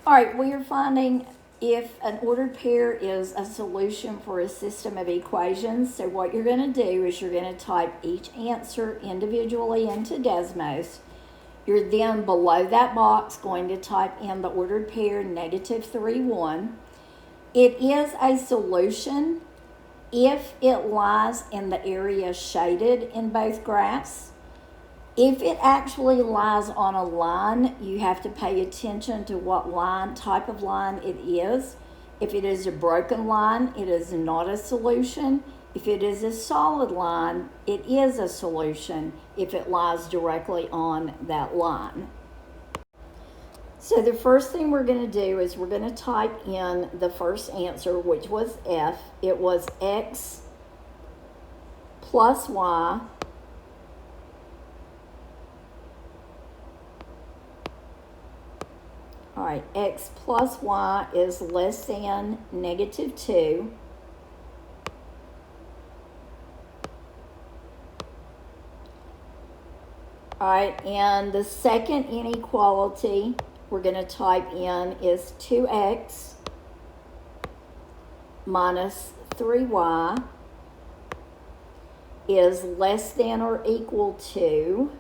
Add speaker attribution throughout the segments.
Speaker 1: All right, we are finding if an ordered pair is a solution for a system of equations. So what you're going to do is you're going to type each answer individually into Desmos. You're then below that box going to type in the ordered pair -3, 1. It is a solution if it lies in the area shaded in both graphs. If it actually lies on a line, you have to pay attention to what type of line it is. If it is a broken line, it is not a solution. If it is a solid line, it is a solution if it lies directly on that line. So the first thing we're going to do is we're going to type in the first answer, which was F. It was x plus y All right, x plus y is less than -2. All right, and the second inequality we're going to type in is 2x minus 3y is less than or equal to,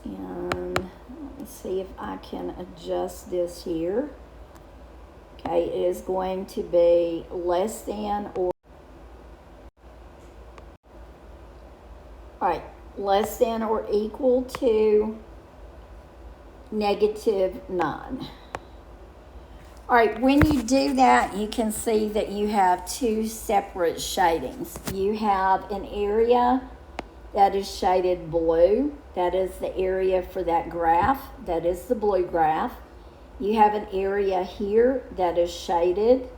Speaker 1: and let me see if I can adjust this here. Okay, it is going to be less than or, all right, less than or equal to -9. All right, when you do that, you can see that you have two separate shadings. You have an area that is shaded blue. That is the area for that graph. That is the blue graph. You have an area here that is shaded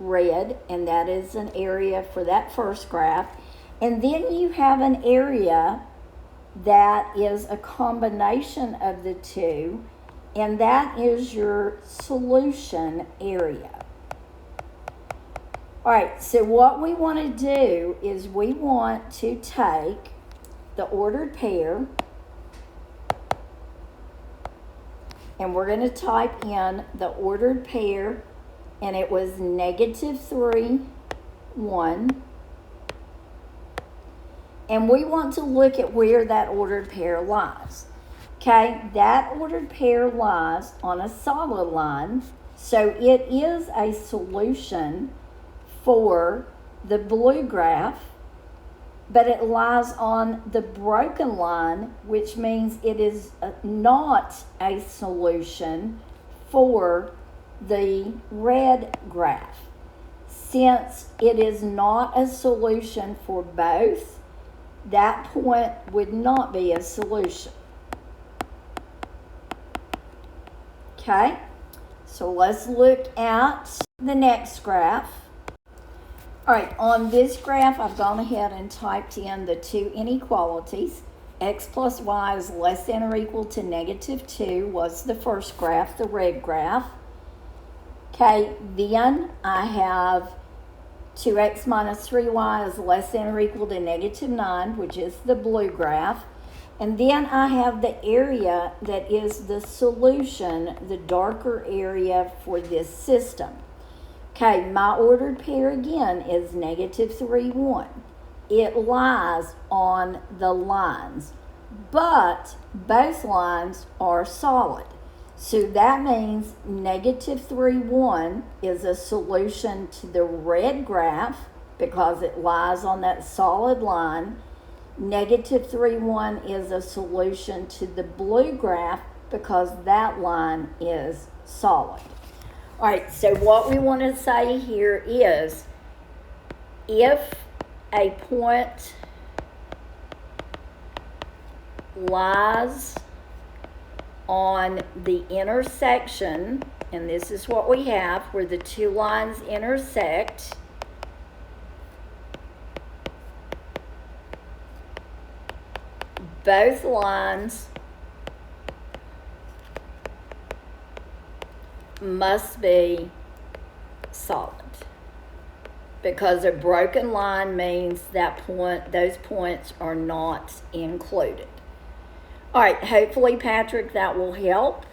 Speaker 1: red, and that is an area for that first graph. And then you have an area that is a combination of the two, and that is your solution area. All right, so what we want to do is we want to take the ordered pair, and we're going to type in the ordered pair, and it was -3, 1. And we want to look at where that ordered pair lies. Okay, that ordered pair lies on a solid line, so it is a solution for the blue graph, but it lies on the broken line, which means it is not a solution for the red graph. Since it is not a solution for both, that point would not be a solution. Okay, so let's look at the next graph. All right, on this graph, I've gone ahead and typed in the two inequalities. X plus y is less than or equal to -2 was the first graph, the red graph. Okay, then I have 2x minus 3y is less than or equal to -9, which is the blue graph. And then I have the area that is the solution, the darker area for this system. Okay, my ordered pair again is -3, 1. It lies on the lines, but both lines are solid. So that means -3, 1 is a solution to the red graph because it lies on that solid line. -3, 1 is a solution to the blue graph because that line is solid. All right, so what we want to say here is if a point lies on the intersection, and this is what we have where the two lines intersect, both lines must be solid, because a broken line means that those points are not included. All right, hopefully, Patrick, that will help.